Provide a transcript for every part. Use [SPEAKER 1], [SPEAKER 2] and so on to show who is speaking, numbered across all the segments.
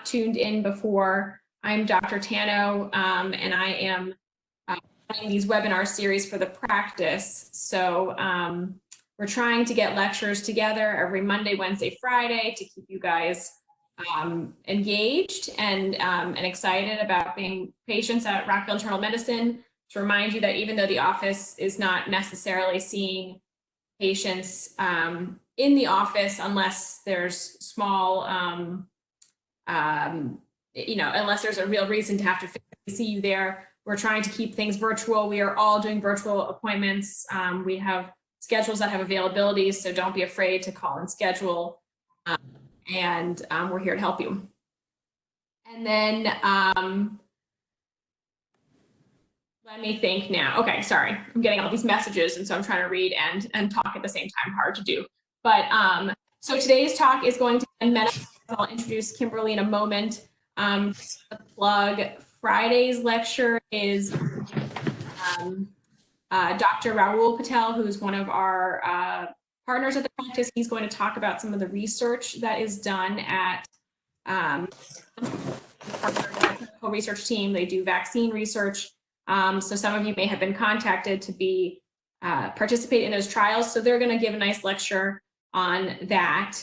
[SPEAKER 1] tuned in before, I'm Dr. Tano, and I am running these webinar series for the practice. So we're trying to get lectures together every Monday, Wednesday, Friday to keep you guys engaged and excited about being patients at Rockville Internal Medicine. To remind you that even though the office is not necessarily seeing patients in the office unless there's small, unless there's a real reason to have to see you there, we're trying to keep things virtual. We are all doing virtual appointments. We have schedules that have availability, so don't be afraid to call and schedule. We're here to help you. And then let me think now. Okay, sorry, I'm getting all these messages, and so I'm trying to read and talk at the same time. Hard to do. But so today's talk is going to be menopause. I'll introduce Kimberly in a moment. Plug Friday's lecture is Dr. Rahul Patel, who's one of our partners at the practice. He's going to talk about some of the research that is done at our clinical research team. They do vaccine research. So some of you may have been contacted to be participate in those trials. So they're going to give a nice lecture on that.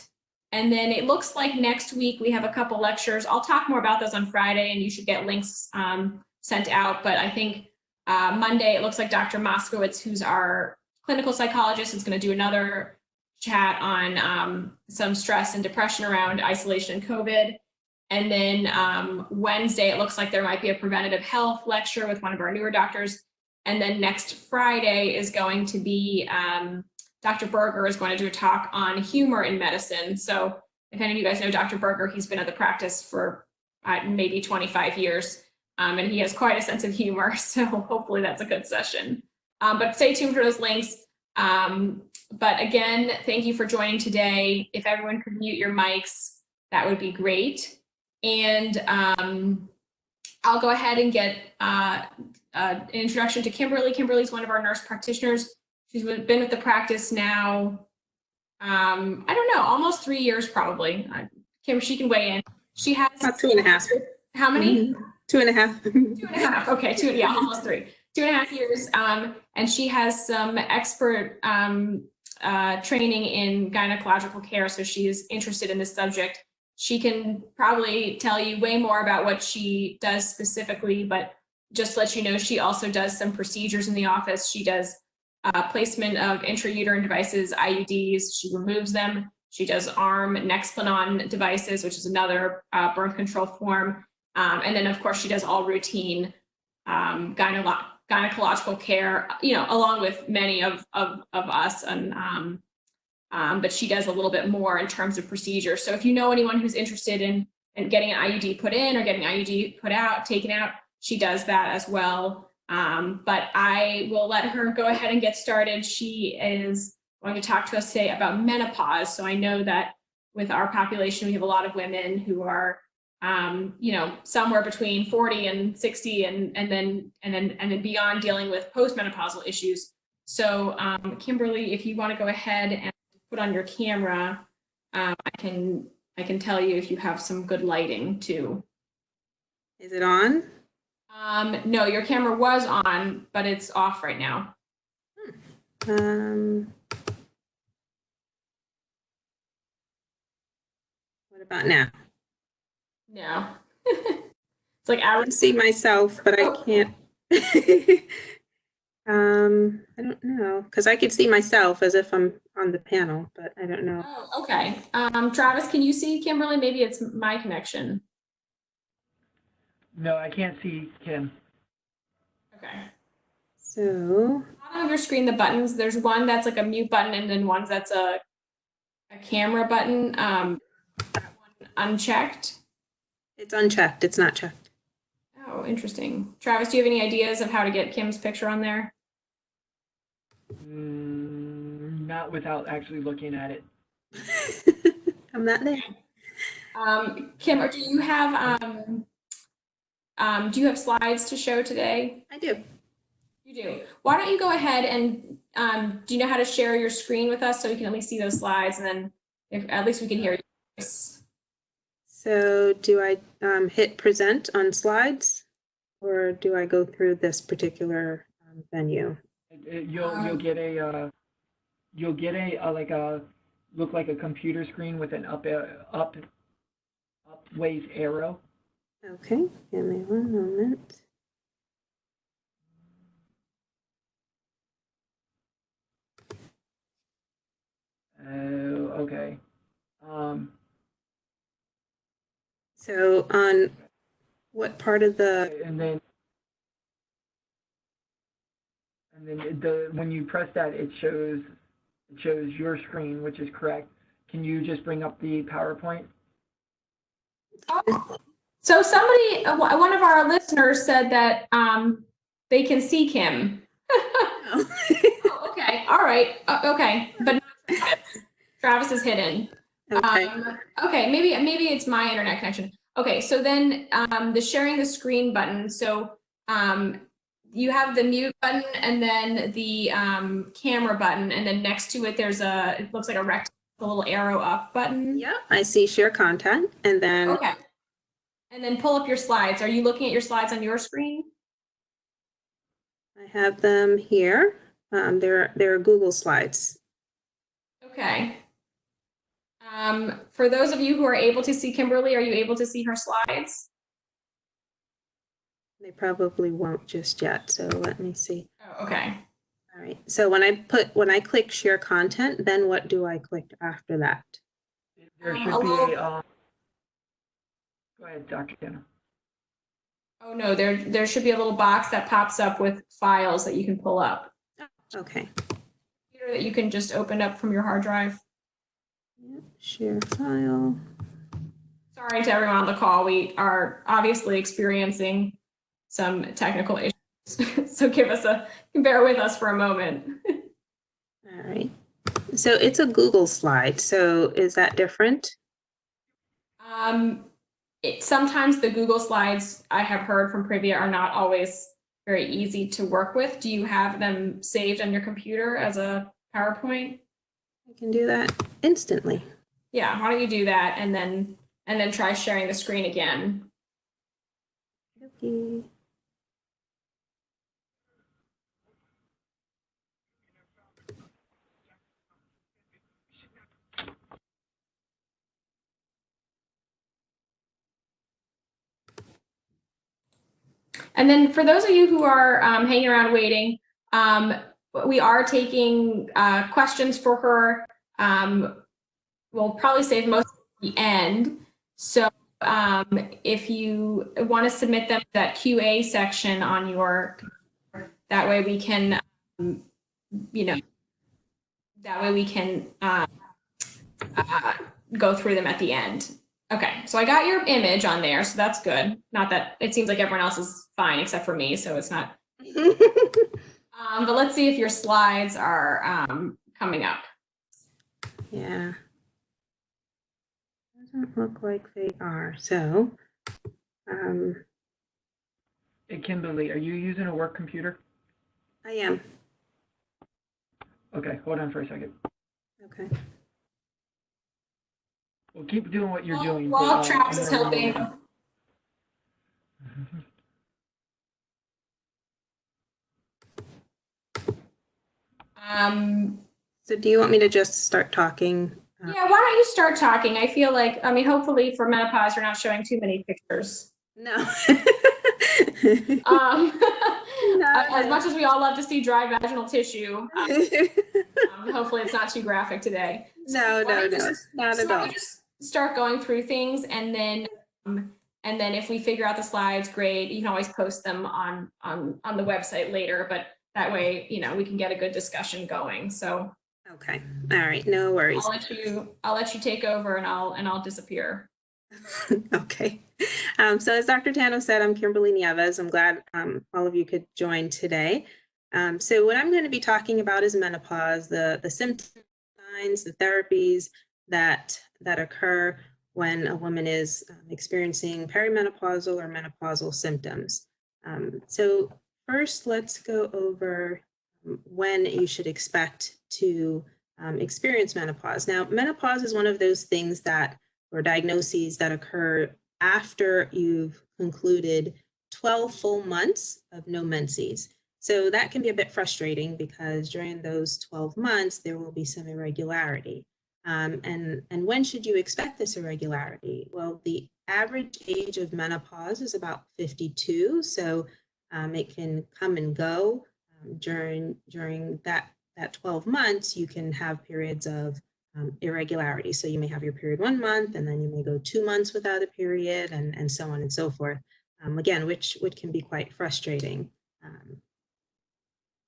[SPEAKER 1] And then it looks like next week we have a couple lectures. I'll talk more about those on Friday, and you should get links sent out. But I think Monday, it looks like Dr. Moskowitz, who's our clinical psychologist, is going to do another chat on some stress and depression around isolation and COVID. And then Wednesday, it looks like there might be a preventative health lecture with one of our newer doctors. And then next Friday is going to be Dr. Berger is going to do a talk on humor in medicine. So if any of you guys know Dr. Berger, he's been at the practice for maybe 25 years, and he has quite a sense of humor. So hopefully that's a good session. But stay tuned for those links. But again, thank you for joining today. If everyone could mute your mics, that would be great. And I'll go ahead and get an introduction to Kimberly. Kimberly's one of our nurse practitioners. She's been with the practice now, I don't know, almost 3 years probably. Kim, she can weigh in. She has
[SPEAKER 2] about 2.5.
[SPEAKER 1] How many?
[SPEAKER 2] 2.5.
[SPEAKER 1] 2.5. Okay, yeah, almost 3. 2.5 years. And she has some expert training in gynecological care, so she is interested in this subject. She can probably tell you way more about what she does specifically, but just to let you know, she also does some procedures in the office. She does placement of intrauterine devices, IUDs. She removes them. She does arm Nexplanon devices, which is another birth control form. And then, of course, she does all routine gynecological care, along with many of us. And but she does a little bit more in terms of procedure. So if you know anyone who's interested in getting an IUD put in or getting an IUD taken out, she does that as well. But I will let her go ahead and get started. She is going to talk to us today about menopause. So I know that with our population, we have a lot of women who are, somewhere between 40 and 60 and then beyond, dealing with postmenopausal issues. So Kimberly, if you want to go ahead and put on your camera, I can tell you if you have some good lighting too.
[SPEAKER 2] Is it on?
[SPEAKER 1] No, your camera was on, but it's off right now.
[SPEAKER 2] What about now?
[SPEAKER 1] No. It's like
[SPEAKER 2] I can see myself, but I can't. I don't know, because I can see myself as if I'm on the panel, but I don't know.
[SPEAKER 1] Oh, okay. Travis, can you see Kimberly? Maybe it's my connection.
[SPEAKER 3] No, I can't see Kim.
[SPEAKER 1] Okay.
[SPEAKER 2] So
[SPEAKER 1] On your screen, the buttons, there's one that's like a mute button, and then one that's a camera button. That one unchecked.
[SPEAKER 2] it's unchecked. It's not checked.
[SPEAKER 1] Oh, interesting. Travis, do you have any ideas of how to get Kim's picture on there?
[SPEAKER 3] Not without actually looking at it.
[SPEAKER 2] I'm not there.
[SPEAKER 1] Kim, do you have slides to show today?
[SPEAKER 2] I do.
[SPEAKER 1] You do. Why don't you go ahead and do you know how to share your screen with us so we can at least see those slides, and then at least we can hear you?
[SPEAKER 2] So do I hit present on slides, or do I go through this particular venue?
[SPEAKER 3] You'll get a like a look like a computer screen with an up ways arrow.
[SPEAKER 2] Okay, give me one moment.
[SPEAKER 3] Okay.
[SPEAKER 2] So on what part of the,
[SPEAKER 3] And then when you press that, it shows your screen, which is correct. Can you just bring up the PowerPoint?
[SPEAKER 1] So somebody, one of our listeners said that they can see Kim.
[SPEAKER 2] oh.
[SPEAKER 1] Oh, okay, all right, okay, but not Travis. Travis is hidden.
[SPEAKER 2] Okay,
[SPEAKER 1] Okay, maybe it's my internet connection. Okay, so then the sharing the screen button. So you have the mute button and then the camera button, and then next to it there's it looks like a rectangle, a little arrow up button.
[SPEAKER 2] yeah, I see share content, and then
[SPEAKER 1] Okay, and then pull up your slides. Are you looking at your slides on your screen?
[SPEAKER 2] I have them here. They're Google Slides.
[SPEAKER 1] Okay. For those of you who are able to see Kimberly, are you able to see her slides?
[SPEAKER 2] They probably won't just yet, so let me see.
[SPEAKER 1] Oh, okay.
[SPEAKER 2] All right, so when I click share content, then what do I click after that?
[SPEAKER 3] There should be a, go ahead, Dr. Tanner.
[SPEAKER 1] Oh no, there should be a little box that pops up with files that you can pull up.
[SPEAKER 2] Okay.
[SPEAKER 1] That you can just open up from your hard drive.
[SPEAKER 2] Yeah, share file.
[SPEAKER 1] Sorry to everyone on the call. We are obviously experiencing some technical issues. So bear with us for a moment.
[SPEAKER 2] All right. So it's a Google slide. So is that different?
[SPEAKER 1] Sometimes the Google Slides I have heard from Privia are not always very easy to work with. Do you have them saved on your computer as a PowerPoint?
[SPEAKER 2] I can do that instantly.
[SPEAKER 1] Yeah, why don't you do that and then try sharing the screen again.
[SPEAKER 2] Okay.
[SPEAKER 1] And then for those of you who are hanging around waiting, we are taking questions for her. We'll probably save most at the end. So if you want to submit them to that QA section on your, that way we can, that way we can go through them at the end. Okay, so I got your image on there, so that's good. Not that it seems like everyone else is fine except for me, so it's not. But let's see if your slides are coming up.
[SPEAKER 2] Yeah. Doesn't look like they are. So,
[SPEAKER 3] Hey, Kimberly, are you using a work computer?
[SPEAKER 2] I am.
[SPEAKER 3] Okay, hold on for a second.
[SPEAKER 2] Okay.
[SPEAKER 3] Well, keep doing what you're doing.
[SPEAKER 1] While Travis is helping.
[SPEAKER 2] So do you want me to just start talking?
[SPEAKER 1] Yeah, why don't you start talking? I feel like, I mean, hopefully for menopause, you're not showing too many pictures.
[SPEAKER 2] No.
[SPEAKER 1] As much as we all love to see dry vaginal tissue, hopefully it's not too graphic today.
[SPEAKER 2] So no, not at all.
[SPEAKER 1] Just start going through things, and then if we figure out the slides, great. You can always post them on the website later, but that way, we can get a good discussion going. So.
[SPEAKER 2] Okay. All right. No worries.
[SPEAKER 1] I'll let you take over, and I'll disappear.
[SPEAKER 2] Okay. So as Dr. Tano said, I'm Kimberly Nieves. I'm glad all of you could join today. So what I'm going to be talking about is menopause, the symptoms, signs, the therapies that occur when a woman is experiencing perimenopausal or menopausal symptoms. So first, let's go over when you should expect to experience menopause. Now, menopause is one of those things that or diagnoses that occur after you've concluded 12 full months of no menses. So that can be a bit frustrating because during those 12 months, there will be some irregularity. And when should you expect this irregularity? Well, the average age of menopause is about 52, so it can come and go. During that 12 months, you can have periods of irregularity. So you may have your period 1 month, and then you may go 2 months without a period, and so on and so forth. Again, which can be quite frustrating.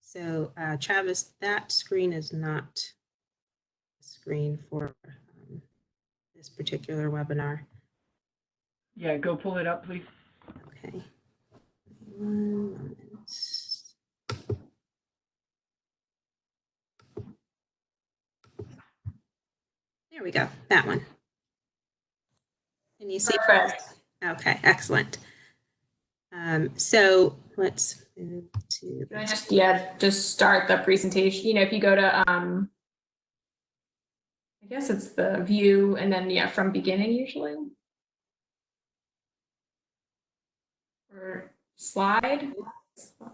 [SPEAKER 2] So Travis, that screen is not a screen for this particular webinar.
[SPEAKER 3] Yeah, go pull it up, please.
[SPEAKER 2] Okay. 1 moment. There we go, that one. Can you see?
[SPEAKER 1] Perfect.
[SPEAKER 2] Okay, excellent. So let's move to.
[SPEAKER 1] Can I just start the presentation? You know, if you go to, I guess it's the view, and then from beginning usually. Or slide.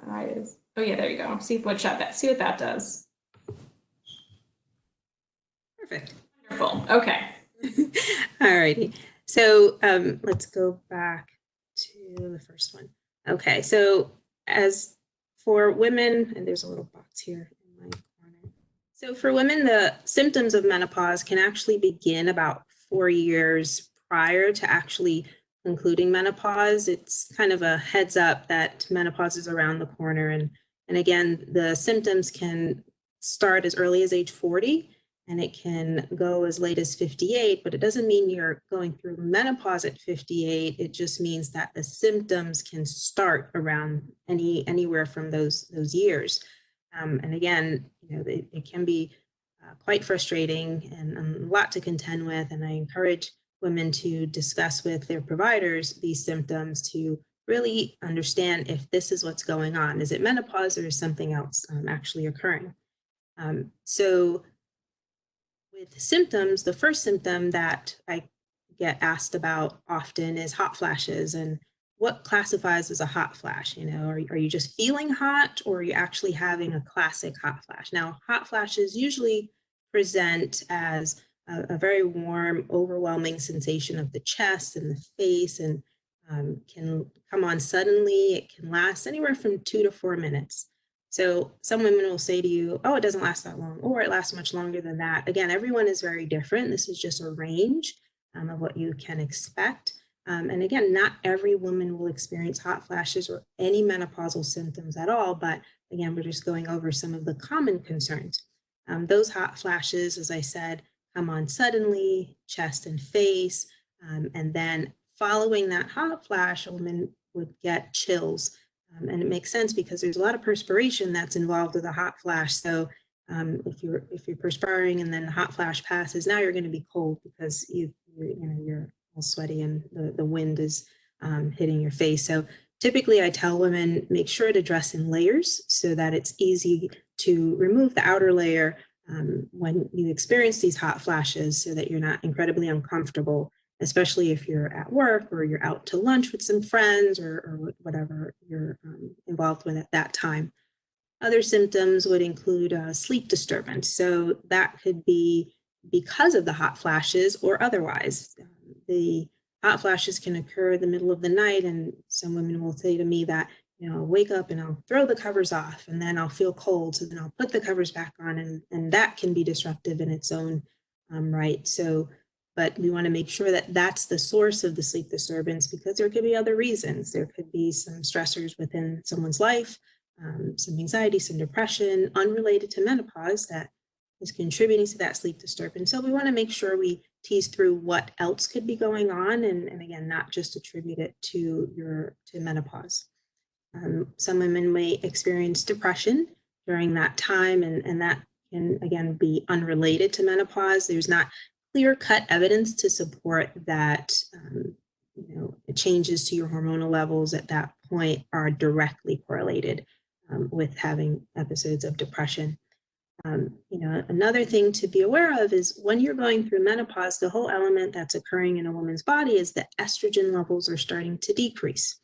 [SPEAKER 1] Oh yeah, there you go. See what that does.
[SPEAKER 2] Perfect.
[SPEAKER 1] Wonderful. Okay.
[SPEAKER 2] All righty. So let's go back to the first one. Okay, so as for women, and there's a little box here in my corner. So for women, the symptoms of menopause can actually begin about 4 years prior to actually concluding menopause. It's kind of a heads up that menopause is around the corner. And again, the symptoms can start as early as age 40. And it can go as late as 58, but it doesn't mean you're going through menopause at 58. It just means that the symptoms can start around anywhere from those years. And again, you know, it can be quite frustrating and a lot to contend with. And I encourage women to discuss with their providers these symptoms to really understand if this is what's going on. Is it menopause or is something else actually occurring? So with symptoms, the first symptom that I get asked about often is hot flashes. And what classifies as a hot flash? You know, are you just feeling hot, or are you actually having a classic hot flash? Now, hot flashes usually present as a very warm, overwhelming sensation of the chest and the face, and can come on suddenly. It can last anywhere from 2 to 4 minutes. So some women will say to you, oh, it doesn't last that long, or it lasts much longer than that. Again, everyone is very different. This is just a range of what you can expect. And again, not every woman will experience hot flashes or any menopausal symptoms at all. But again, we're just going over some of the common concerns. Those hot flashes, as I said, come on suddenly, chest and face. And then following that hot flash, a woman would get chills. And it makes sense because there's a lot of perspiration that's involved with a hot flash. So if you're perspiring and then the hot flash passes, now you're going to be cold because you're all sweaty and the wind is hitting your face. So typically I tell women, make sure to dress in layers so that it's easy to remove the outer layer when you experience these hot flashes, so that you're not incredibly uncomfortable, especially if you're at work or you're out to lunch with some friends or whatever you're involved with at that time. Other symptoms would include sleep disturbance. So that could be because of the hot flashes or otherwise. The hot flashes can occur in the middle of the night, and some women will say to me that, you know, I'll wake up and I'll throw the covers off and then I'll feel cold, so then I'll put the covers back on, and that can be disruptive in its own right. So, but we want to make sure that that's the source of the sleep disturbance, because there could be other reasons. There could be some stressors within someone's life, some anxiety, some depression unrelated to menopause that is contributing to that sleep disturbance. So we want to make sure we tease through what else could be going on, and again, not just attribute it to menopause. Some women may experience depression during that time, and that can again be unrelated to menopause. There's not clear-cut evidence to support that changes to your hormonal levels at that point are directly correlated with having episodes of depression. Another thing to be aware of is when you're going through menopause, the whole element that's occurring in a woman's body is that estrogen levels are starting to decrease.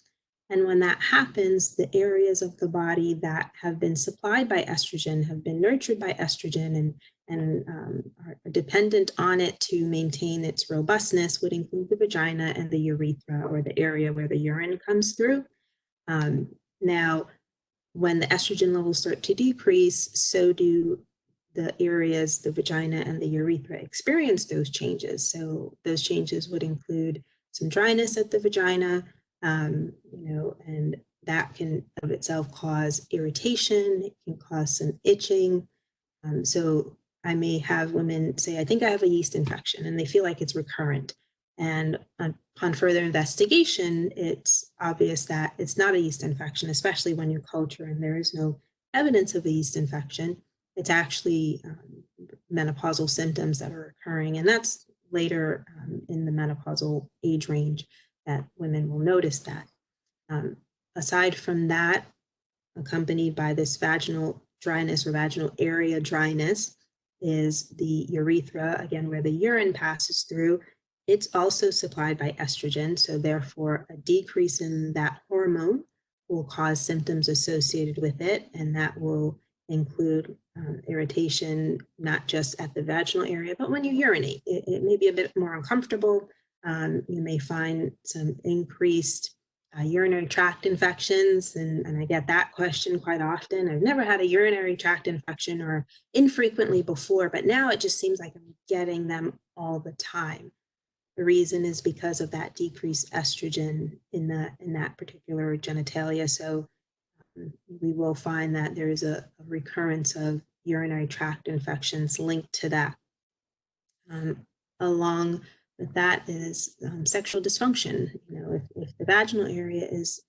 [SPEAKER 2] And when that happens, the areas of the body that have been supplied by estrogen, have been nurtured by estrogen and are dependent on it to maintain its robustness would include the vagina and the urethra, or the area where the urine comes through. Now, when the estrogen levels start to decrease, so do the areas, the vagina and the urethra, experience those changes. So those changes would include some dryness at the vagina, and that can of itself cause irritation. It can cause some itching. So I may have women say, I think I have a yeast infection, and they feel like it's recurrent. And upon further investigation, it's obvious that it's not a yeast infection, especially when you culture and there is no evidence of a yeast infection. It's actually menopausal symptoms that are occurring, and that's later in the menopausal age range that women will notice that. Aside from that, accompanied by this vaginal dryness or vaginal area dryness, is the urethra, again, where the urine passes through. It's also supplied by estrogen, so therefore a decrease in that hormone will cause symptoms associated with it, and that will include irritation, not just at the vaginal area, but when you urinate. It may be a bit more uncomfortable. You may find some increased urinary tract infections, and I get that question quite often. I've never had a urinary tract infection, or infrequently before, but now it just seems like I'm getting them all the time. The reason is because of that decreased estrogen in that particular genitalia. So we will find that there is a recurrence of urinary tract infections linked to that. Along with that is sexual dysfunction. If the vaginal area is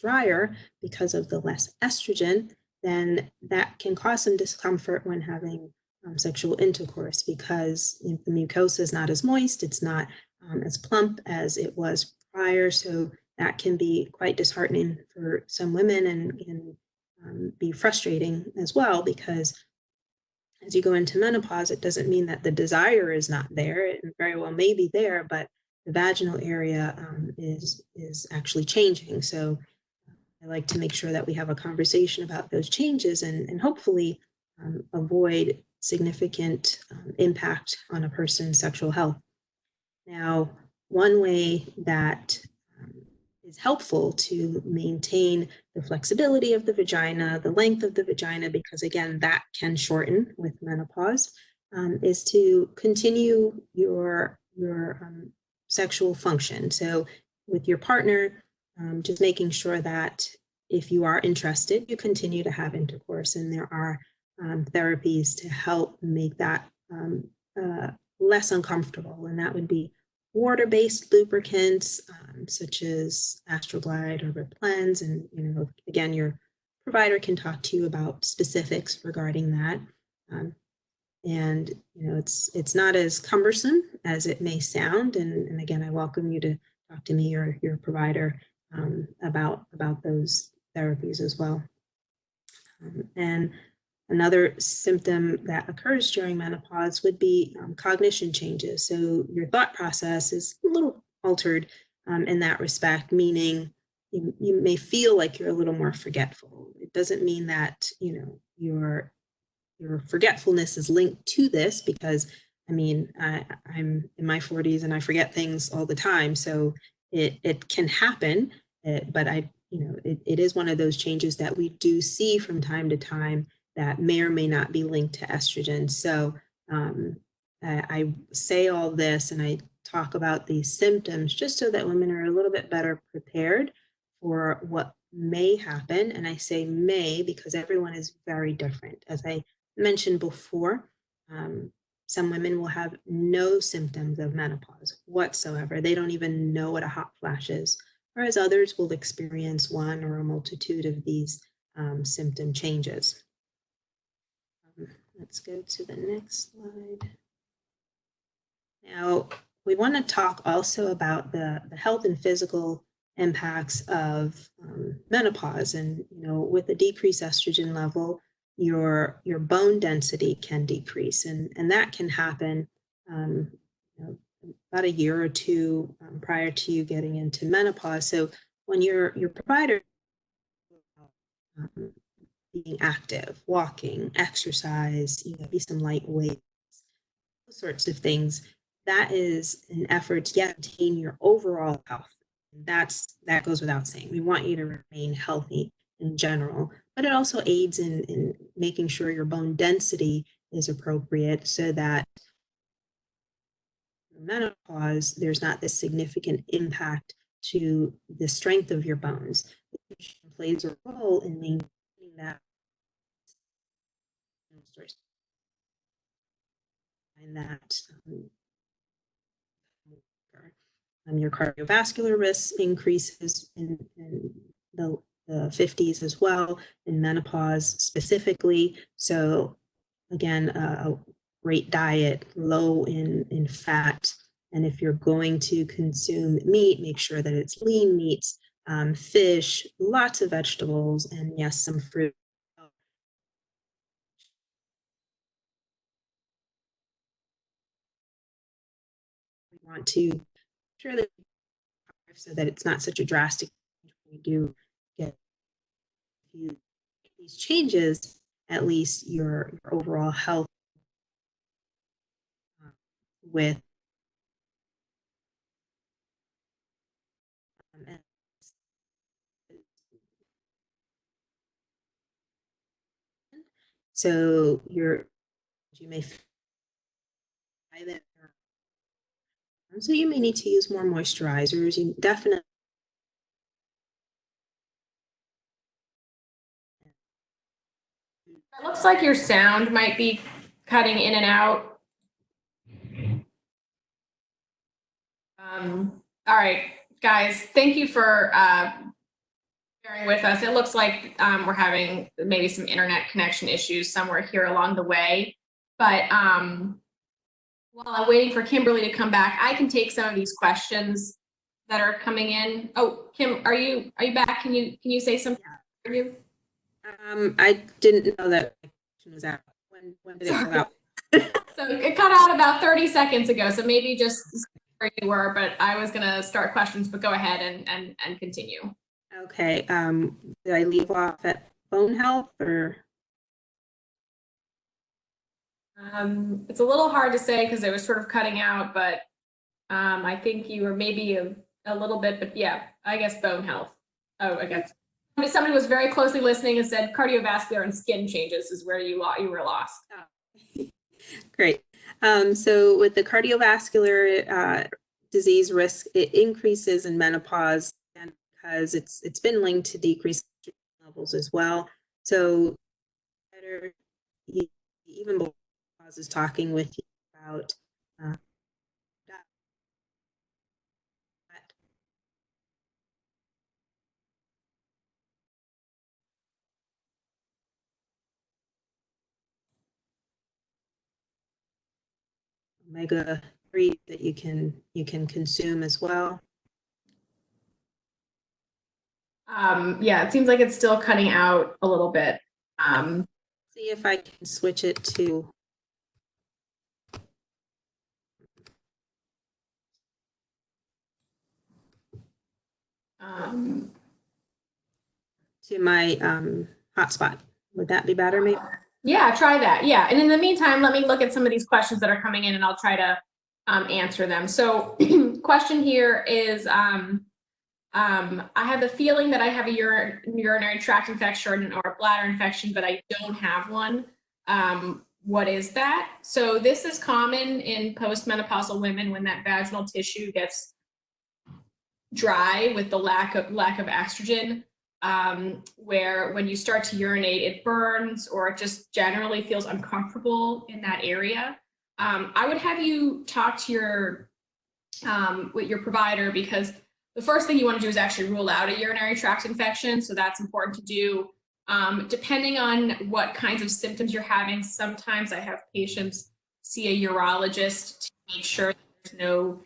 [SPEAKER 2] drier because of the less estrogen, then that can cause some discomfort when having sexual intercourse, because the mucosa is not as moist, it's not as plump as it was prior. So that can be quite disheartening for some women, and can be frustrating as well, because as you go into menopause, it doesn't mean that the desire is not there. It very well may be there, but the vaginal area is actually changing. So I like to make sure that we have a conversation about those changes, and hopefully avoid significant impact on a person's sexual health. Now, one way that is helpful to maintain the flexibility of the vagina, the length of the vagina, because again, that can shorten with menopause, is to continue your sexual function. So with your partner, just making sure that if you are interested, you continue to have intercourse, and there are therapies to help make that less uncomfortable, and that would be water-based lubricants, such as Astroglide or Replens, and again, your provider can talk to you about specifics regarding that. And it's not as cumbersome as it may sound, and again, I welcome you to talk to me or your provider about those therapies as well. And another symptom that occurs during menopause would be cognition changes. So your thought process is a little altered in that respect, meaning you may feel like you're a little more forgetful. It doesn't mean that your forgetfulness is linked to this, because I'm in my 40s and I forget things all the time. So it can happen, but it is one of those changes that we do see from time to time that may or may not be linked to estrogen. So I say all this and I talk about these symptoms just so that women are a little bit better prepared for what may happen. And I say may because everyone is very different. As I mentioned before, some women will have no symptoms of menopause whatsoever. They don't even know what a hot flash is, whereas others will experience one or a multitude of these symptom changes. Let's go to the next slide. Now, we want to talk also about the health and physical impacts of menopause. And with a decreased estrogen level, your bone density can decrease, and that can happen about a year or two prior to you getting into menopause. So when your provider being active, walking, exercise, maybe some light weights, those sorts of things, that is an effort to maintain your overall health. That goes without saying. We want you to remain healthy in general, but it also aids in making sure your bone density is appropriate so that in menopause, there's not this significant impact to the strength of your bones. Nutrition plays a role in maintaining that. And that your cardiovascular risk increases in the 50s as well, in menopause specifically. So again, a great diet, low in fat. And if you're going to consume meat, make sure that it's lean meats, fish, lots of vegetables, and yes, some fruit. We want to make sure that so that it's not such a drastic change when you do get these changes, at least your overall health with so you may find that so you may need to use more moisturizers. You definitely
[SPEAKER 1] It looks like your sound might be cutting in and out. All right, guys, thank you for bearing with us. It looks like we're having maybe some internet connection issues somewhere here along the way. But while I'm waiting for Kimberly to come back, I can take some of these questions that are coming in. Oh, Kim, are you back? Can you say something?
[SPEAKER 2] I didn't know that question was out. When did it cut out?
[SPEAKER 1] So it cut out about 30 seconds ago. So maybe just where you were, but I was gonna start questions, but go ahead and continue.
[SPEAKER 2] Okay. Did I leave off at bone health or?
[SPEAKER 1] It's a little hard to say because it was sort of cutting out, but I think you were maybe a little bit, but yeah, I guess bone health. Oh, I guess somebody was very closely listening and said cardiovascular and skin changes is where you were lost.
[SPEAKER 2] Oh. Great. So with the cardiovascular disease risk, it increases in menopause and because it's been linked to decreased levels as well. So better even before I was talking with you about omega-3 that you can consume as well.
[SPEAKER 1] Yeah, it seems like it's still cutting out a little bit.
[SPEAKER 2] See if I can switch it to my hotspot. Would that be better, maybe?
[SPEAKER 1] Yeah, try that. Yeah, and in the meantime, let me look at some of these questions that are coming in, and I'll try to answer them. So, question here is, I have the feeling that I have a urinary tract infection or a bladder infection, but I don't have one. What is that? So this is common in postmenopausal women when that vaginal tissue gets dry with the lack of estrogen. Where when you start to urinate, it burns or it just generally feels uncomfortable in that area. I would have you talk to your with your provider because the first thing you want to do is actually rule out a urinary tract infection. So that's important to do. Depending on what kinds of symptoms you're having, sometimes I have patients see a urologist to make sure that there's no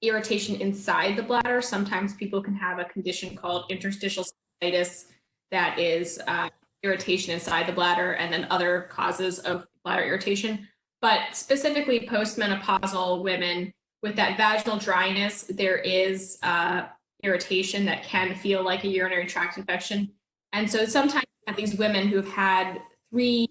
[SPEAKER 1] irritation inside the bladder. Sometimes people can have a condition called interstitial cystitis that is irritation inside the bladder and then other causes of bladder irritation. But specifically postmenopausal women with that vaginal dryness, there is irritation that can feel like a urinary tract infection. And so sometimes these women who've had 3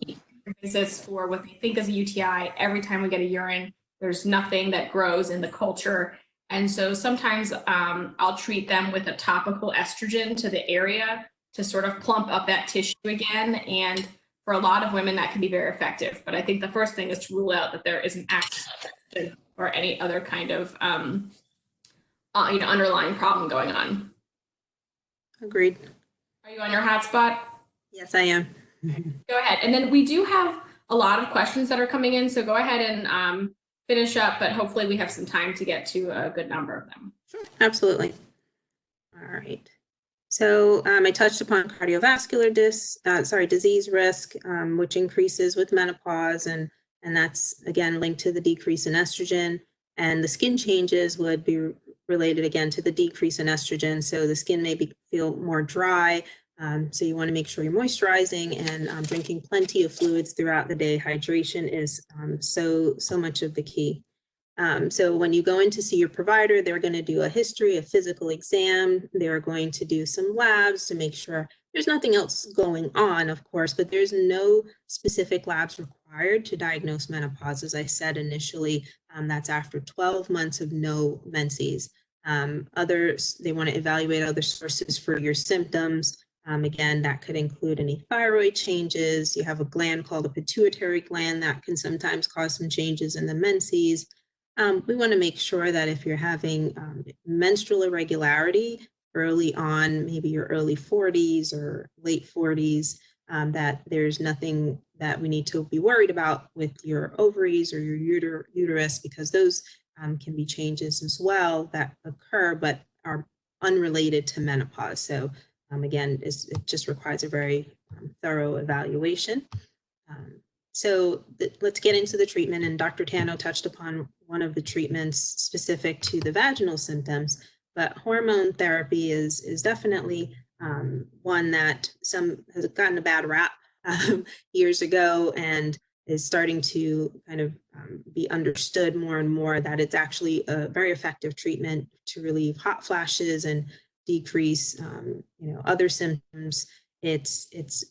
[SPEAKER 1] visits for what they think is a UTI, every time we get a urine, there's nothing that grows in the culture. And so sometimes I'll treat them with a topical estrogen to the area to sort of plump up that tissue again. And for a lot of women, that can be very effective. But I think the first thing is to rule out that there is an active infection or any other kind of underlying problem going on.
[SPEAKER 2] Agreed.
[SPEAKER 1] Are you on your hotspot?
[SPEAKER 2] Yes, I am.
[SPEAKER 1] Go ahead. And then we do have a lot of questions that are coming in. So go ahead and finish up, but hopefully we have some time to get to a good number of them.
[SPEAKER 2] Sure. Absolutely. All right. So I touched upon cardiovascular disease risk, which increases with menopause, and that's again linked to the decrease in estrogen. And the skin changes would be related again to the decrease in estrogen. So the skin may feel more dry. So you want to make sure you're moisturizing and drinking plenty of fluids throughout the day. Hydration is so much of the key. So when you go in to see your provider, they're going to do a history, a physical exam. They're going to do some labs to make sure there's nothing else going on, of course, but there's no specific labs required to diagnose menopause. As I said initially, that's after 12 months of no menses. Others, they want to evaluate other sources for your symptoms. Again, that could include any thyroid changes. You have a gland called the pituitary gland that can sometimes cause some changes in the menses. We want to make sure that if you're having menstrual irregularity early on, maybe your early 40s or late 40s, that there's nothing that we need to be worried about with your ovaries or your uterus, because those can be changes as well that occur but are unrelated to menopause. So again, it just requires a very thorough evaluation. So let's get into the treatment, and Dr. Tano touched upon one of the treatments specific to the vaginal symptoms, but hormone therapy is definitely one that has gotten a bad rap years ago, and is starting to kind of be understood more and more that it's actually a very effective treatment to relieve hot flashes and decrease other symptoms. It's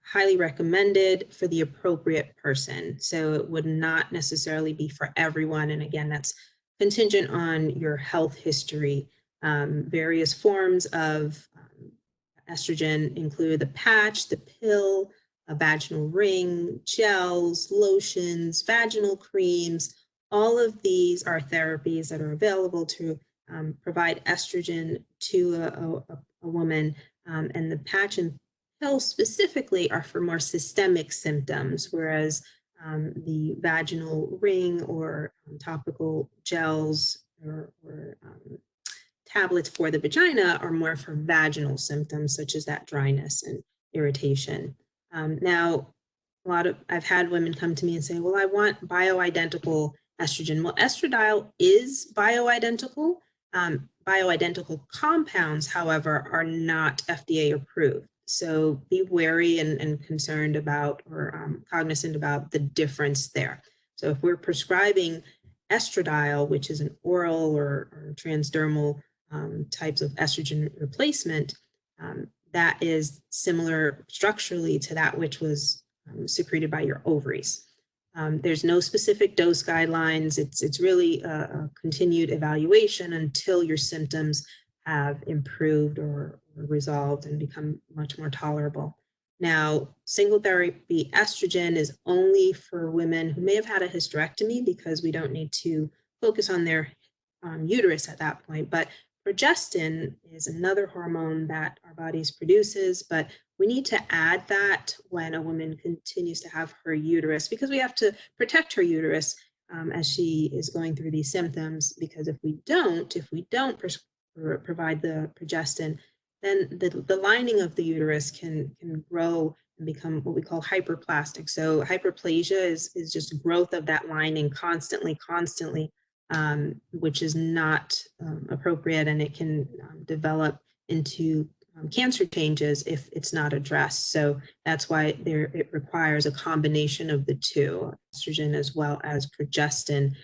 [SPEAKER 2] highly recommended for the appropriate person. So it would not necessarily be for everyone. And again, that's contingent on your health history. Various forms of estrogen include the patch, the pill, a vaginal ring, gels, lotions, vaginal creams. All of these are therapies that are available to provide estrogen to a woman. And the patch and pill specifically are for more systemic symptoms, whereas the vaginal ring or topical gels or tablets for the vagina are more for vaginal symptoms, such as that dryness and irritation. Now, I've had women come to me and say, well, I want bioidentical estrogen. Well, estradiol is bioidentical. Bioidentical compounds, however, are not FDA approved. So be wary and concerned about, or cognizant about the difference there. So if we're prescribing estradiol, which is an oral or transdermal types of estrogen replacement, that is similar structurally to that which was secreted by your ovaries. There's no specific dose guidelines. It's really a continued evaluation until your symptoms have improved or resolved and become much more tolerable. Now, single therapy estrogen is only for women who may have had a hysterectomy, because we don't need to focus on their uterus at that point. But progestin is another hormone that our bodies produces, but we need to add that when a woman continues to have her uterus, because we have to protect her uterus as she is going through these symptoms. Because if we don't provide the progestin, then the lining of the uterus can grow and become what we call hyperplastic. So hyperplasia is just growth of that lining constantly, which is not appropriate, and it can develop into cancer changes if it's not addressed. So that's why it requires a combination of the two, estrogen as well as progestin,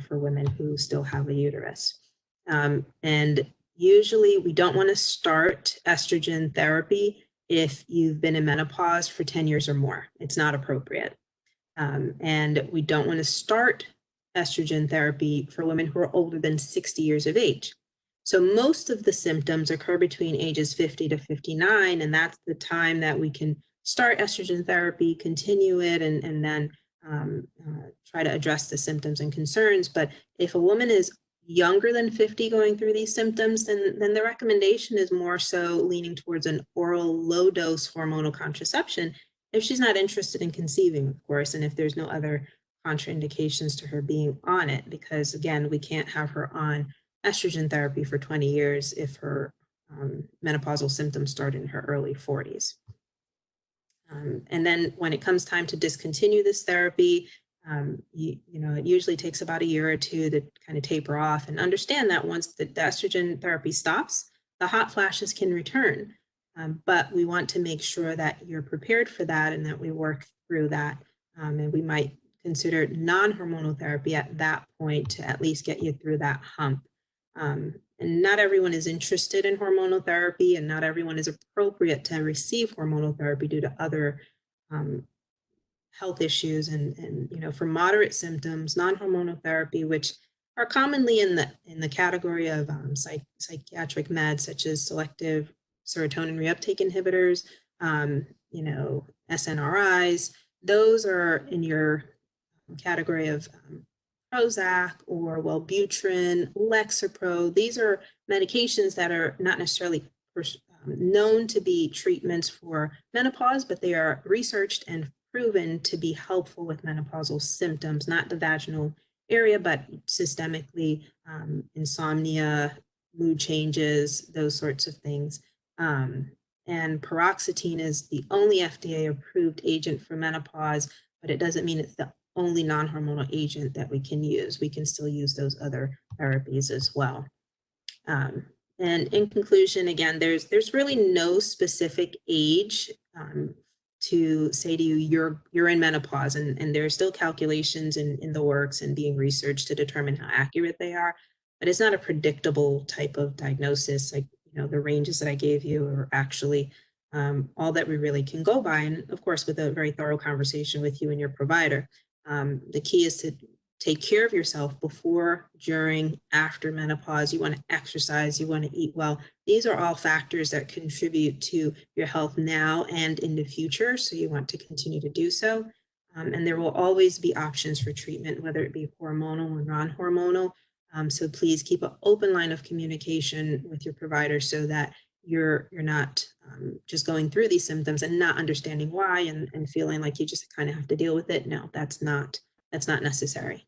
[SPEAKER 2] for women who still have a uterus. And usually we don't want to start estrogen therapy if you've been in menopause for 10 years or more. It's not appropriate. And we don't want to start estrogen therapy for women who are older than 60 years of age. So most of the symptoms occur between ages 50 to 59, and that's the time that we can start estrogen therapy, continue it, and then try to address the symptoms and concerns. But if a woman is younger than 50 going through these symptoms, then the recommendation is more so leaning towards an oral low-dose hormonal contraception if she's not interested in conceiving, of course, and if there's no other contraindications to her being on it, because again, we can't have her on estrogen therapy for 20 years if her menopausal symptoms start in her early 40s. And then when it comes time to discontinue this therapy, you know, it usually takes about a year or two to kind of taper off, and understand that once the estrogen therapy stops, the hot flashes can return. But we want to make sure that you're prepared for that and that we work through that. And we might consider non-hormonal therapy at that point to at least get you through that hump. And not everyone is interested in hormonal therapy, and not everyone is appropriate to receive hormonal therapy due to other health issues. And you know, for moderate symptoms, non-hormonal therapy, which are commonly in the category of psychiatric meds, such as selective serotonin reuptake inhibitors, you know, SNRIs, those are in your category of Prozac or Wellbutrin, Lexapro. These are medications that are not necessarily known to be treatments for menopause, but they are researched and proven to be helpful with menopausal symptoms, not the vaginal area, but systemically, insomnia, mood changes, those sorts of things. And paroxetine is the only FDA approved agent for menopause, but it doesn't mean it's the only non-hormonal agent that we can use. We can still use those other therapies as well. And in conclusion, again, there's really no specific age to say to you, you're in menopause, and there are still calculations in the works and being researched to determine how accurate they are, but it's not a predictable type of diagnosis. Like, you know, the ranges that I gave you are actually all that we really can go by. And of course, with a very thorough conversation with you and your provider, the key is to take care of yourself before, during, after menopause. You want to exercise, you want to eat well. These are all factors that contribute to your health now and in the future. So you want to continue to do so. And there will always be options for treatment, whether it be hormonal or non-hormonal. So please keep an open line of communication with your provider so that you're not just going through these symptoms and not understanding why and feeling like you just kind of have to deal with it. No, that's not necessary.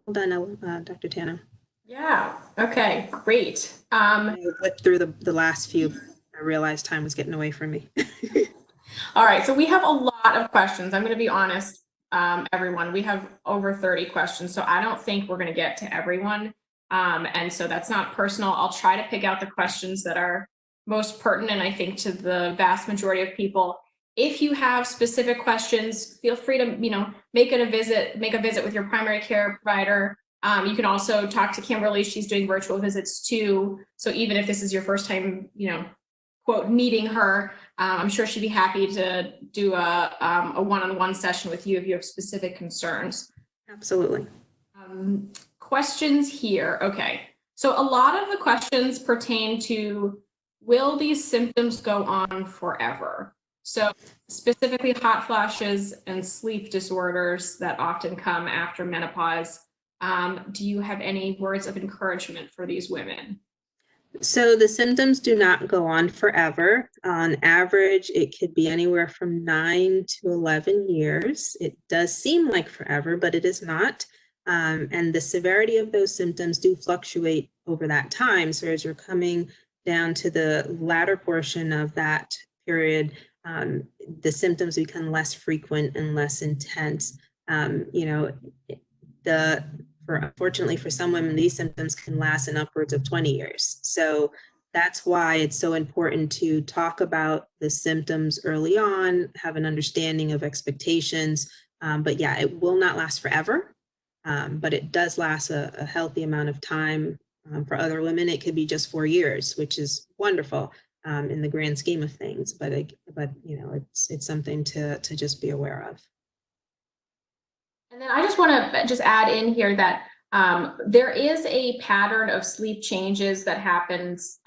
[SPEAKER 2] Well done, Dr. Tano.
[SPEAKER 1] Yeah. Okay. Great.
[SPEAKER 2] I went through the last few. I realized time was getting away from me.
[SPEAKER 1] All right. So we have a lot of questions. I'm going to be honest, everyone. We have over 30 questions, so I don't think we're going to get to everyone. And so that's not personal. I'll try to pick out the questions that are most pertinent, I think, to the vast majority of people. If you have specific questions, feel free to, you know, make a visit with your primary care provider. You can also talk to Kimberly. She's doing virtual visits too. So even if this is your first time, you know, quote, meeting her, I'm sure she'd be happy to do a one-on-one session with you if you have specific concerns.
[SPEAKER 2] Absolutely.
[SPEAKER 1] Questions here. Okay. So a lot of the questions pertain to, will these symptoms go on forever? So specifically hot flashes and sleep disorders that often come after menopause. Do you have any words of encouragement for these women?
[SPEAKER 2] So the symptoms do not go on forever. On average, it could be anywhere from 9 to 11 years. It does seem like forever, but it is not. And the severity of those symptoms do fluctuate over that time. So as you're coming down to the latter portion of that period, the symptoms become less frequent and less intense. You know, unfortunately, for some women, these symptoms can last in upwards of 20 years. So that's why it's so important to talk about the symptoms early on, have an understanding of expectations. But yeah, it will not last forever, but it does last a healthy amount of time. For other women, it could be just 4 years, which is wonderful in the grand scheme of things. But you know, it's something to just be aware of.
[SPEAKER 1] And then I just want to just add in here that there is a pattern of sleep changes that happens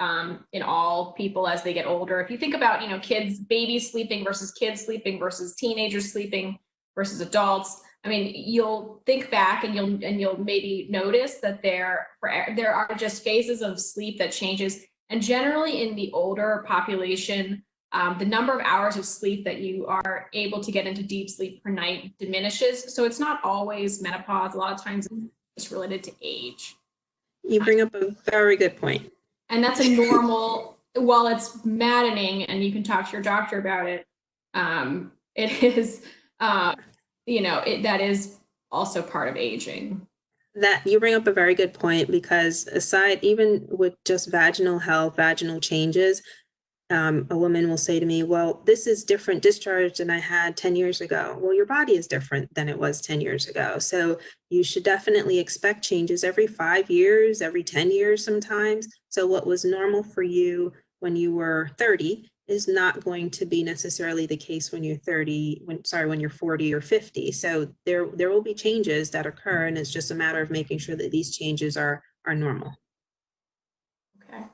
[SPEAKER 1] in all people as they get older. If you think about, you know, kids, babies sleeping versus kids sleeping versus teenagers sleeping versus adults, I mean, you'll think back and you'll maybe notice that there are just phases of sleep that changes. And generally in the older population, the number of hours of sleep that you are able to get into deep sleep per night diminishes. So it's not always menopause. A lot of times it's related to age.
[SPEAKER 2] You bring up a very good point.
[SPEAKER 1] And that's a normal, while it's maddening and you can talk to your doctor about it, it is, you know, that is also part of aging.
[SPEAKER 2] That you bring up a very good point, because aside, even with just vaginal health, vaginal changes, a woman will say to me, well, this is different discharge than I had 10 years ago. Well, your body is different than it was 10 years ago. So you should definitely expect changes every 5 years, every 10 years sometimes. So what was normal for you when you were 30 is not going to be necessarily the case when you're 40 or 50. So there will be changes that occur, and it's just a matter of making sure that these changes are normal.
[SPEAKER 1] Okay.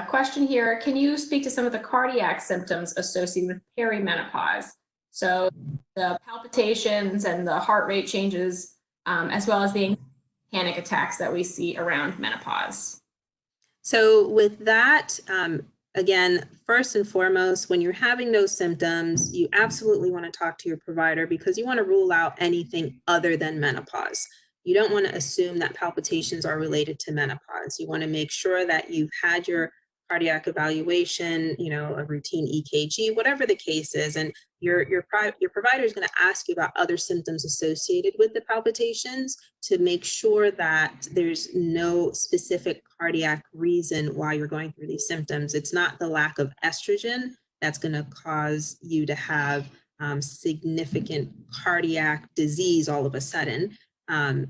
[SPEAKER 1] Question here, can you speak to some of the cardiac symptoms associated with perimenopause? So the palpitations and the heart rate changes, as well as the panic attacks that we see around menopause.
[SPEAKER 2] So with that, again, first and foremost, when you're having those symptoms, you absolutely want to talk to your provider, because you want to rule out anything other than menopause. You don't want to assume that palpitations are related to menopause. You want to make sure that you've had your cardiac evaluation, you know, a routine EKG, whatever the case is, and your provider is going to ask you about other symptoms associated with the palpitations to make sure that there's no specific cardiac reason why you're going through these symptoms. It's not the lack of estrogen that's going to cause you to have significant cardiac disease all of a sudden.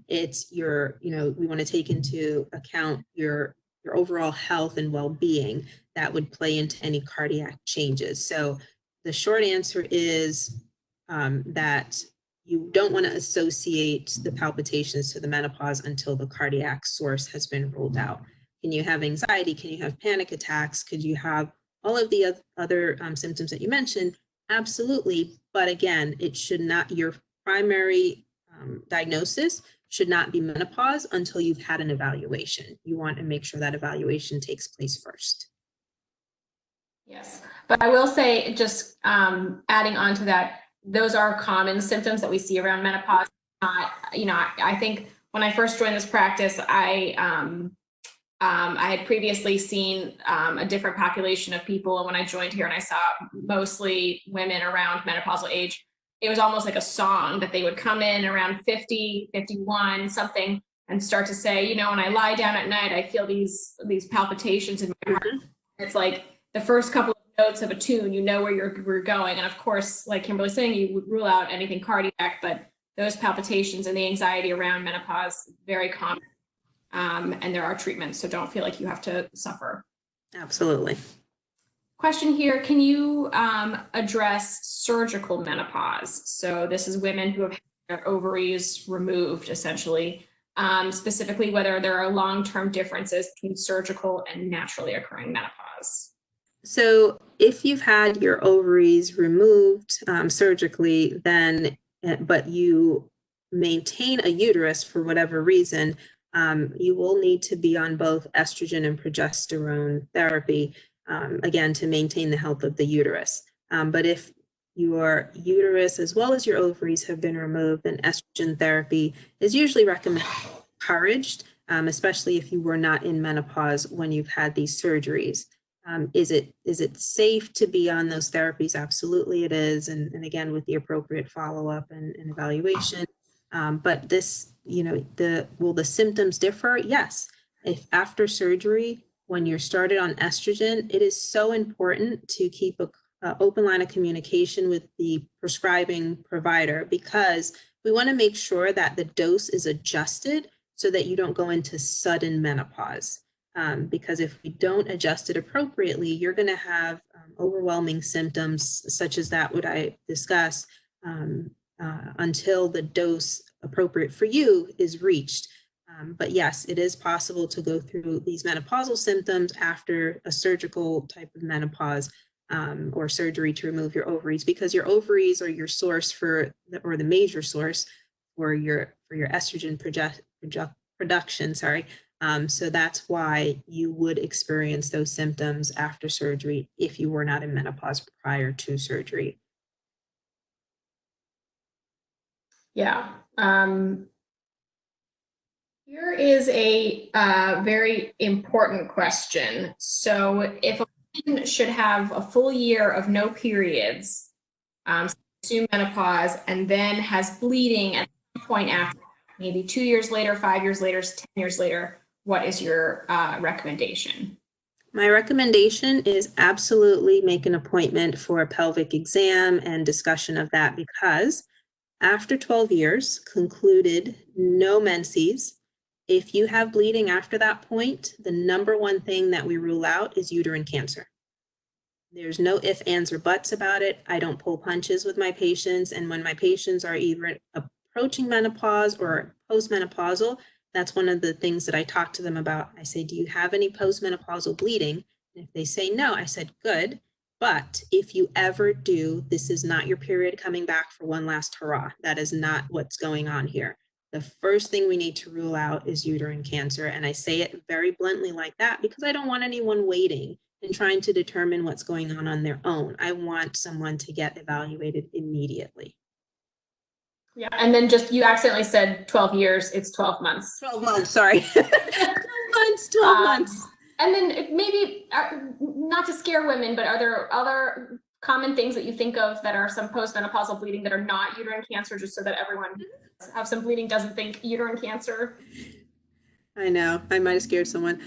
[SPEAKER 2] It's your, you know, we want to take into account your overall health and well-being that would play into any cardiac changes. So the short answer is that you don't want to associate the palpitations to the menopause until the cardiac source has been ruled out. Can you have anxiety? Can you have panic attacks? Could you have all of the other symptoms that you mentioned? Absolutely. But again, it should not, your primary diagnosis should not be menopause until you've had an evaluation. You want to make sure that evaluation takes place first.
[SPEAKER 1] Yes, but I will say, just adding on to that, those are common symptoms that we see around menopause. You know, I think when I first joined this practice, I had previously seen a different population of people, and when I joined here and I saw mostly women around menopausal age, it was almost like a song that they would come in around 50, 51, something, and start to say, you know, when I lie down at night, I feel these palpitations in my heart. It's like the first couple of notes of a tune, you know where you're going. And of course, like Kimberly was saying, you would rule out anything cardiac, but those palpitations and the anxiety around menopause, very common. And there are treatments, so don't feel like you have to suffer.
[SPEAKER 2] Absolutely.
[SPEAKER 1] Question here, can you address surgical menopause? So this is women who have had their ovaries removed, essentially, specifically whether there are long-term differences between surgical and naturally occurring menopause.
[SPEAKER 2] So if you've had your ovaries removed surgically, then, but you maintain a uterus for whatever reason, you will need to be on both estrogen and progesterone therapy, again, to maintain the health of the uterus. But if your uterus as well as your ovaries have been removed, then estrogen therapy is usually recommended, encouraged, especially if you were not in menopause when you've had these surgeries. Is it safe to be on those therapies? Absolutely it is. And again, with the appropriate follow-up and evaluation. But this, will the symptoms differ? Yes. If after surgery, when you're started on estrogen, it is so important to keep a open line of communication with the prescribing provider, because we want to make sure that the dose is adjusted so that you don't go into sudden menopause. Because if we don't adjust it appropriately, you're going to have overwhelming symptoms such as that what I discussed until the dose appropriate for you is reached. But yes, it is possible to go through these menopausal symptoms after a surgical type of menopause or surgery to remove your ovaries, because your ovaries are your source or the major source for your estrogen production. So that's why you would experience those symptoms after surgery if you were not in menopause prior to surgery.
[SPEAKER 1] Yeah. Here is a very important question. So if a woman should have a full year of no periods, assume menopause, and then has bleeding at some point after, maybe 2 years later, 5 years later, 10 years later, what is your recommendation?
[SPEAKER 2] My recommendation is absolutely make an appointment for a pelvic exam and discussion of that, because after 12 years, concluded no menses, if you have bleeding after that point, the number one thing that we rule out is uterine cancer. There's no ifs, ands, or buts about it. I don't pull punches with my patients. And when my patients are either approaching menopause or postmenopausal, that's one of the things that I talk to them about. I say, do you have any postmenopausal bleeding? And if they say no, I said, good. But if you ever do, this is not your period coming back for one last hurrah. That is not what's going on here. The first thing we need to rule out is uterine cancer. And I say it very bluntly like that because I don't want anyone waiting and trying to determine what's going on their own. I want someone to get evaluated immediately.
[SPEAKER 1] Yeah, and then just, you accidentally said 12 years, it's 12 months.
[SPEAKER 2] 12 months, sorry. 12 months.
[SPEAKER 1] And then maybe, not to scare women, but are there other common things that you think of that are some postmenopausal bleeding that are not uterine cancer, just so that everyone have some bleeding doesn't think uterine cancer?
[SPEAKER 2] I know, I might have scared someone.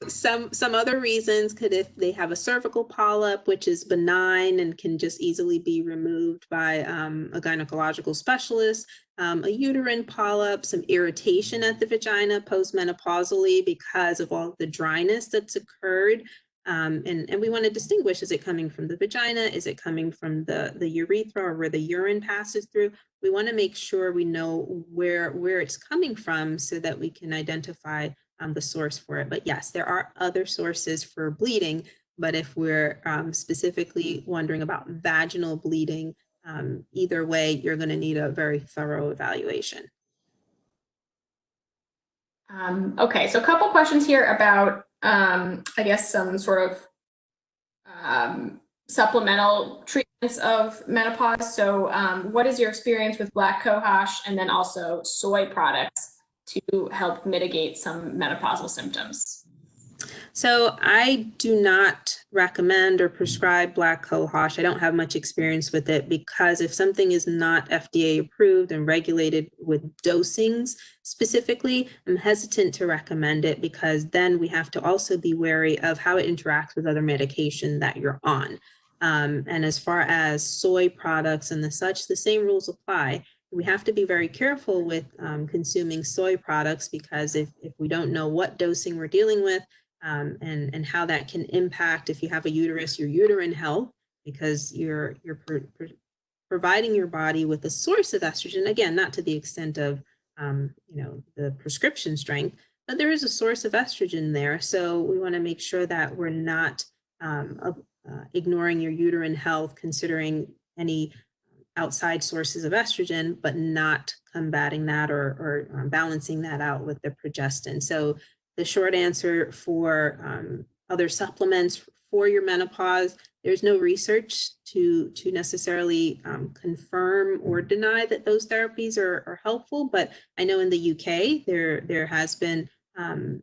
[SPEAKER 2] Some other reasons could, if they have a cervical polyp, which is benign and can just easily be removed by a gynecological specialist, a uterine polyp, some irritation at the vagina postmenopausally because of all the dryness that's occurred. And we want to distinguish, is it coming from the vagina? Is it coming from the urethra, or where the urine passes through? We want to make sure we know where it's coming from so that we can identify the source for it. But yes, there are other sources for bleeding, but if we're specifically wondering about vaginal bleeding, either way, you're going to need a very thorough evaluation.
[SPEAKER 1] Okay, so a couple questions here about, I guess, some sort of supplemental treatments of menopause. So what is your experience with black cohosh and then also soy products to help mitigate some menopausal symptoms?
[SPEAKER 2] So I do not recommend or prescribe black cohosh. I don't have much experience with it, because if something is not FDA approved and regulated with dosings specifically, I'm hesitant to recommend it, because then we have to also be wary of how it interacts with other medication that you're on. And as far as soy products and the such, the same rules apply. We have to be very careful with consuming soy products, because if we don't know what dosing we're dealing with, and how that can impact, if you have a uterus, your uterine health, because you're providing your body with a source of estrogen, again, not to the extent of the prescription strength, but there is a source of estrogen there. So we want to make sure that we're not ignoring your uterine health, considering any outside sources of estrogen, but not combating that or balancing that out with the progestin. So the short answer for other supplements for your menopause, there's no research to necessarily confirm or deny that those therapies are helpful. But I know in the UK, there has been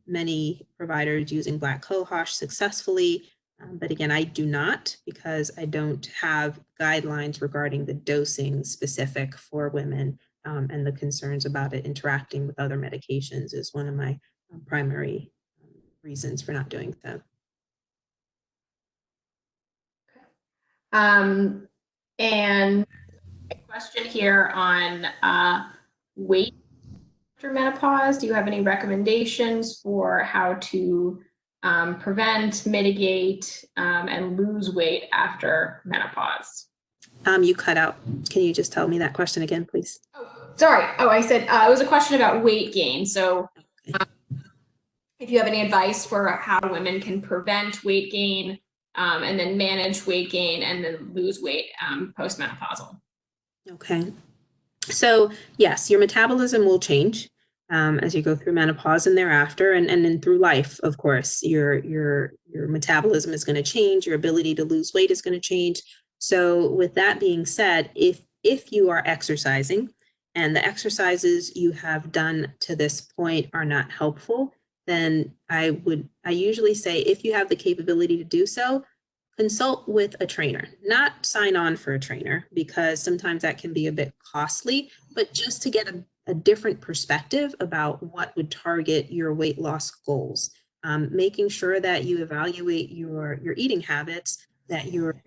[SPEAKER 2] many providers using black cohosh successfully. But again, I do not, because I don't have guidelines regarding the dosing specific for women and the concerns about it interacting with other medications is one of my primary reasons for not doing so.
[SPEAKER 1] And a question here on weight after menopause. Do you have any recommendations for how to prevent, mitigate, and lose weight after menopause?
[SPEAKER 2] You cut out. Can you just tell me that question again, please?
[SPEAKER 1] Oh, sorry. Oh, I said it was a question about weight gain. So if you have any advice for how women can prevent weight gain, and then manage weight gain and then lose weight postmenopausal.
[SPEAKER 2] Okay. So yes, your metabolism will change as you go through menopause and thereafter, and then through life, of course, your metabolism is going to change. Your ability to lose weight is going to change. So with that being said, if you are exercising and the exercises you have done to this point are not helpful, then I usually say, if you have the capability to do so, consult with a trainer, not sign on for a trainer, because sometimes that can be a bit costly, but just to get a different perspective about what would target your weight loss goals. Making sure that you evaluate your eating habits, that you're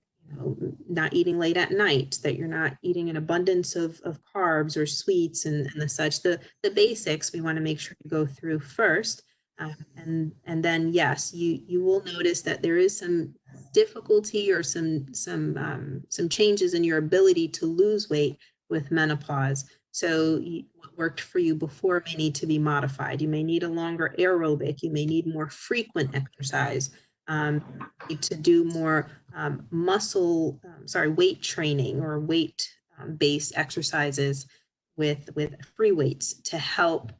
[SPEAKER 2] not eating late at night, that you're not eating an abundance of carbs or sweets and the such. The basics we want to make sure you go through first. And then yes, you will notice that there is some difficulty or some changes in your ability to lose weight with menopause. So what worked for you before may need to be modified. You may need a longer aerobic. You may need more frequent exercise. To do more weight training or weight based exercises with free weights to help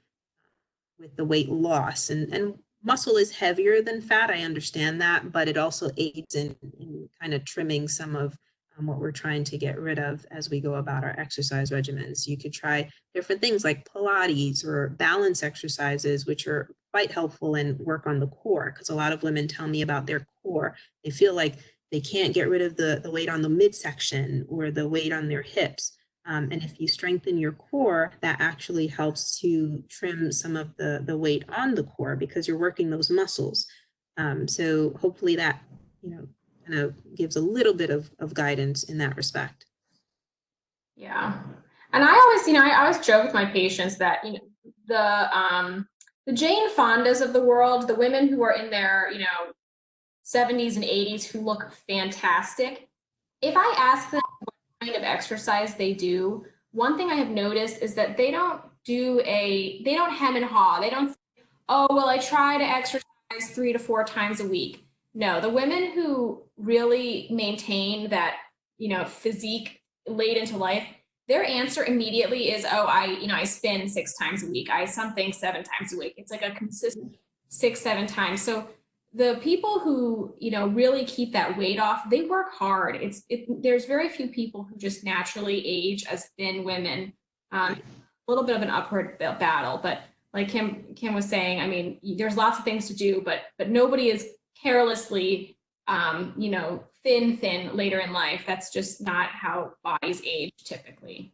[SPEAKER 2] with the weight loss. And muscle is heavier than fat, I understand that, but it also aids in kind of trimming some of what we're trying to get rid of as we go about our exercise regimens. You could try different things like Pilates or balance exercises, which are quite helpful and work on the core, because a lot of women tell me about their core. They feel like they can't get rid of the weight on the midsection or the weight on their hips. And if you strengthen your core, that actually helps to trim some of the weight on the core because you're working those muscles. So hopefully that, kind of gives a little bit of guidance in that respect.
[SPEAKER 1] Yeah. And I always joke with my patients that, the Jane Fondas of the world, the women who are in their, 70s and 80s who look fantastic, if I ask them what kind of exercise they do, one thing I have noticed is that they don't hem and haw. They don't say, oh, well, I try to exercise 3 to 4 times a week. No, the women who really maintain that, physique late into life, their answer immediately is, oh, I spin 6 times a week. I something 7 times a week. It's like a consistent 6, 7 times. So the people who, really keep that weight off, they work hard. There's very few people who just naturally age as thin women. A little bit of an upward battle, but like Kim was saying, I mean, there's lots of things to do, but nobody is carelessly, thin later in life. That's just not how bodies age typically.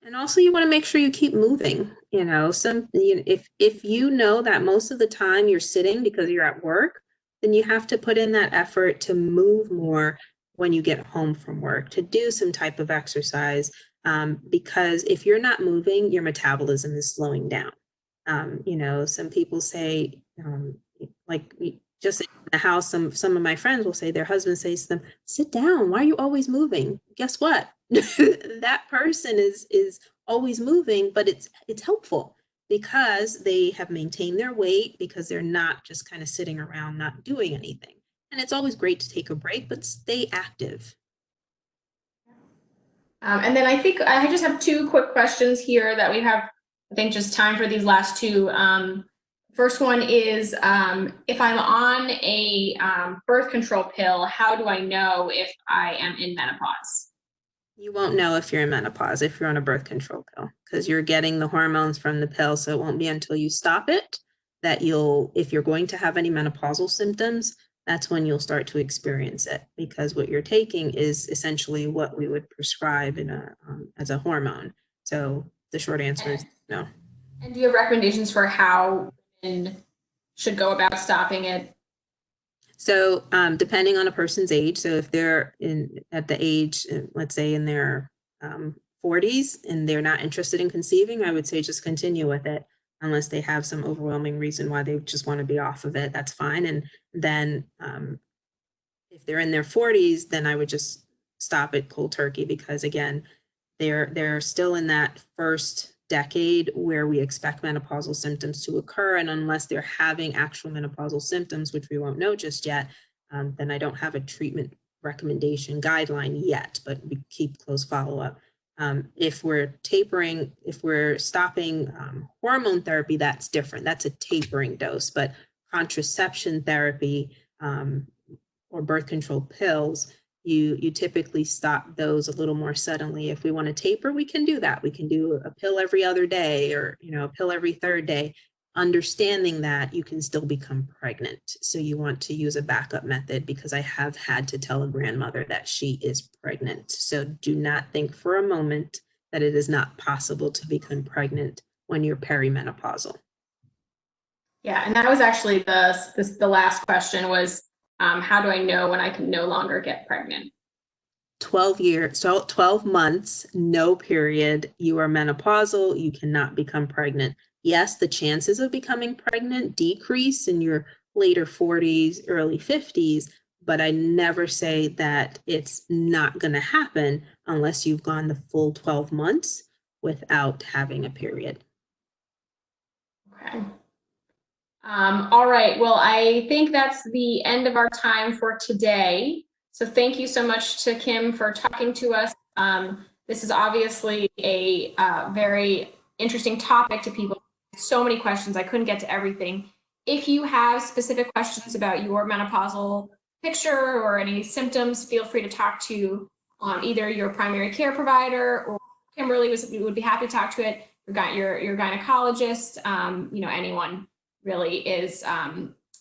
[SPEAKER 2] And also you want to make sure you keep moving, if you know that most of the time you're sitting because you're at work, then you have to put in that effort to move more when you get home from work, to do some type of exercise, because if you're not moving, your metabolism is slowing down. Some people say, like just in the house, some of my friends will say their husband says to them, sit down, why are you always moving? Guess what? That person is always moving, but it's helpful because they have maintained their weight, because they're not just kind of sitting around not doing anything. And it's always great to take a break, but stay active.
[SPEAKER 1] And then I think I just have 2 quick questions here that we have, I think, just time for these last 2. First one is, if I'm on a birth control pill, how do I know if I am in menopause?
[SPEAKER 2] You won't know if you're in menopause if you're on a birth control pill, because you're getting the hormones from the pill. So it won't be until you stop it that if you're going to have any menopausal symptoms, that's when you'll start to experience it, because what you're taking is essentially what we would prescribe as a hormone. So the short answer is no.
[SPEAKER 1] And do you have recommendations for how women should go about stopping it?
[SPEAKER 2] So depending on a person's age, so if they're at the age, let's say in their 40s and they're not interested in conceiving, I would say just continue with it unless they have some overwhelming reason why they just want to be off of it. That's fine. And then if they're in their 40s, then I would just stop it cold turkey, because again, they're still in that first decade where we expect menopausal symptoms to occur, and unless they're having actual menopausal symptoms, which we won't know just yet, then I don't have a treatment recommendation guideline yet, but we keep close follow-up. If we're tapering, if we're stopping hormone therapy, that's different. That's a tapering dose, but contraception therapy or birth control pills, you typically stop those a little more suddenly. If we want to taper, we can do that. We can do a pill every other day, or a pill every third day, understanding that you can still become pregnant. So you want to use a backup method, because I have had to tell a grandmother that she is pregnant. So do not think for a moment that it is not possible to become pregnant when you're perimenopausal.
[SPEAKER 1] Yeah, and that was actually the last question was, how do I know when I can no longer get pregnant?
[SPEAKER 2] 12 months, no period, you are menopausal, you cannot become pregnant. Yes, the chances of becoming pregnant decrease in your later 40s, early 50s, but I never say that it's not going to happen unless you've gone the full 12 months without having a period.
[SPEAKER 1] Okay. All right. Well, I think that's the end of our time for today. So thank you so much to Kim for talking to us. This is obviously a very interesting topic to people. So many questions. I couldn't get to everything. If you have specific questions about your menopausal picture or any symptoms, feel free to talk to either your primary care provider, or Kimberly would be happy to talk to it. Your gynecologist, anyone really is,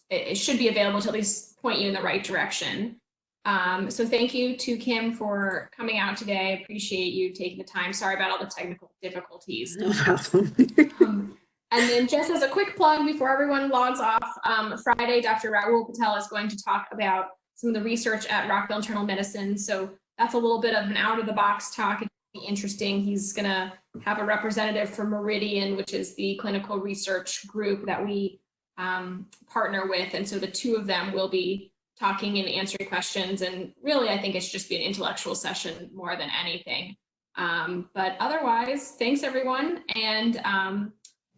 [SPEAKER 1] it should be available to at least point you in the right direction. So thank you to Kim for coming out today. I appreciate you taking the time. Sorry about all the technical difficulties.
[SPEAKER 2] No problem.
[SPEAKER 1] And then just as a quick plug before everyone logs off, Friday, Dr. Rahul Patel is going to talk about some of the research at Rockville Internal Medicine. So that's a little bit of an out of the box talk. It's interesting. He's going to have a representative from Meridian, which is the clinical research group that we partner with. And so the two of them will be talking and answering questions. And really, I think it's just be an intellectual session more than anything. But otherwise, thanks everyone. And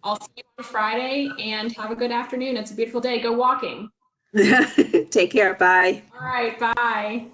[SPEAKER 1] I'll see you on Friday, and have a good afternoon. It's a beautiful day. Go walking.
[SPEAKER 2] Take care. Bye.
[SPEAKER 1] All right. Bye.